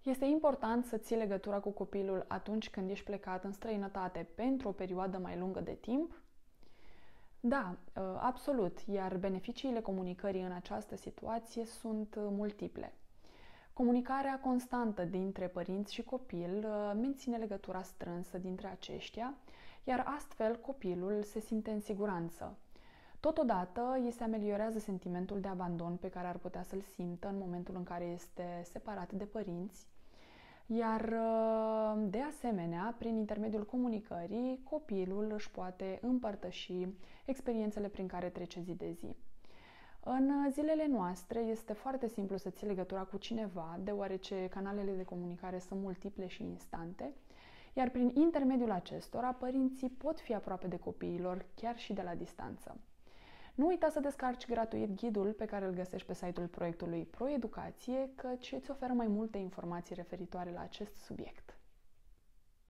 Este important să ții legătura cu copilul atunci când ești plecat în străinătate pentru o perioadă mai lungă de timp? Da, absolut, iar beneficiile comunicării în această situație sunt multiple. Comunicarea constantă dintre părinți și copil menține legătura strânsă dintre aceștia, iar astfel copilul se simte în siguranță. Totodată, îi se ameliorează sentimentul de abandon pe care ar putea să-l simtă în momentul în care este separat de părinți, iar de asemenea, prin intermediul comunicării, copilul își poate împărtăși experiențele prin care trece zi de zi. În zilele noastre este foarte simplu să ții legătura cu cineva, deoarece canalele de comunicare sunt multiple și instante, iar prin intermediul acestora, părinții pot fi aproape de copiilor, chiar și de la distanță. Nu uita să descarci gratuit ghidul pe care îl găsești pe site-ul proiectului ProEducație, căci îți oferă mai multe informații referitoare la acest subiect.